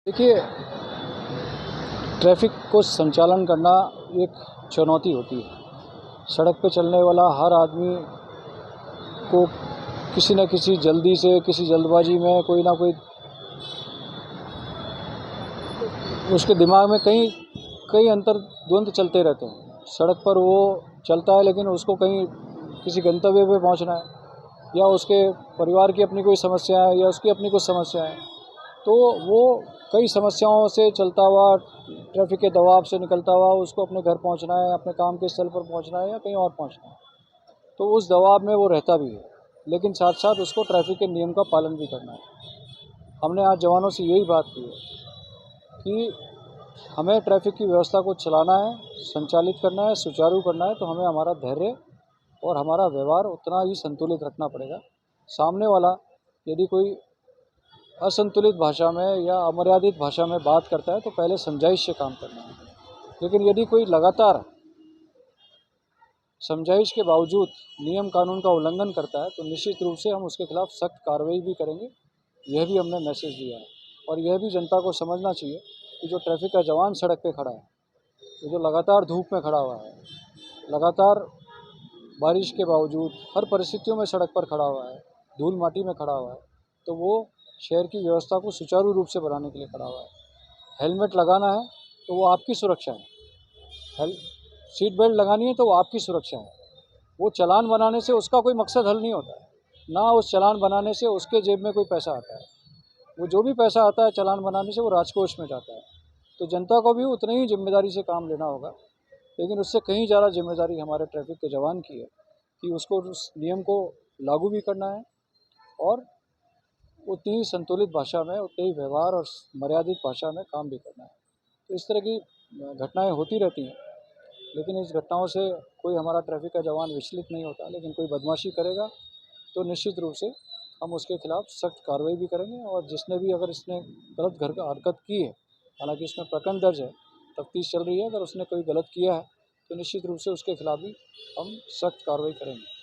देखिए, ट्रैफ़िक को संचालन करना एक चुनौती होती है। सड़क पे चलने वाला हर आदमी को किसी न किसी जल्दी से, किसी जल्दबाज़ी में कोई ना कोई उसके दिमाग में कई अंतर्द्वंद चलते रहते हैं। सड़क पर वो चलता है, लेकिन उसको कहीं किसी गंतव्य पे पहुँचना है, या उसके परिवार की अपनी कोई समस्या है, या उसकी अपनी कुछ समस्या है। तो वो कई समस्याओं से चलता हुआ, ट्रैफ़िक के दबाव से निकलता हुआ उसको अपने घर पहुँचना है, अपने काम के स्थल पर पहुँचना है या कहीं और पहुँचना है। तो उस दबाव में वो रहता भी है, लेकिन साथ-साथ उसको ट्रैफ़िक के नियम का पालन भी करना है। हमने आज जवानों से यही बात की है कि हमें ट्रैफ़िक की व्यवस्था को चलाना है, संचालित करना है, सुचारू करना है, तो हमें हमारा धैर्य और हमारा व्यवहार उतना ही संतुलित रखना पड़ेगा। सामने वाला यदि कोई असंतुलित भाषा में या अमर्यादित भाषा में बात करता है, तो पहले समझाइश से काम करना है। लेकिन यदि कोई लगातार समझाइश के बावजूद नियम कानून का उल्लंघन करता है, तो निश्चित रूप से हम उसके खिलाफ सख्त कार्रवाई भी करेंगे। यह भी हमने मैसेज दिया है, और यह भी जनता को समझना चाहिए कि जो ट्रैफ़िक का जवान सड़क पे खड़ा है, वो जो लगातार धूप में खड़ा हुआ है, लगातार बारिश के बावजूद हर परिस्थितियों में सड़क पर खड़ा हुआ है, धूल-माटी में खड़ा हुआ है, तो वो शहर की व्यवस्था को सुचारू रूप से बनाने के लिए खड़ा हुआ है। हेलमेट लगाना है, तो वो आपकी सुरक्षा है। हेल सीट बेल्ट लगानी है, तो वो आपकी सुरक्षा है। वो चालान बनाने से उसका कोई मकसद हल नहीं होता है। ना उस चालान बनाने से उसके जेब में कोई पैसा आता है। वो जो भी पैसा आता है चालान बनाने से, वो राजकोष में जाता है। तो जनता को भी उतनी ही ज़िम्मेदारी से काम लेना होगा, लेकिन उससे कहीं ज़्यादा ज़िम्मेदारी हमारे ट्रैफ़िक के जवान की है कि उसको उस नियम को लागू भी करना है, और उतनी ही संतुलित भाषा में, उतने ही व्यवहार और मर्यादित भाषा में काम भी करना है। तो इस तरह की घटनाएँ होती रहती हैं, लेकिन इस घटनाओं से कोई हमारा ट्रैफ़िक का जवान विचलित नहीं होता। लेकिन कोई बदमाशी करेगा, तो निश्चित रूप से हम उसके खिलाफ सख्त कार्रवाई भी करेंगे, और जिसने भी अगर इसने गलत हरकत की है, हालाँकि इसमें प्रकरण दर्ज है, तफ्तीश चल रही है, अगर उसने कोई गलत किया है, तो निश्चित रूप से उसके खिलाफ भी हम सख्त कार्रवाई करेंगे।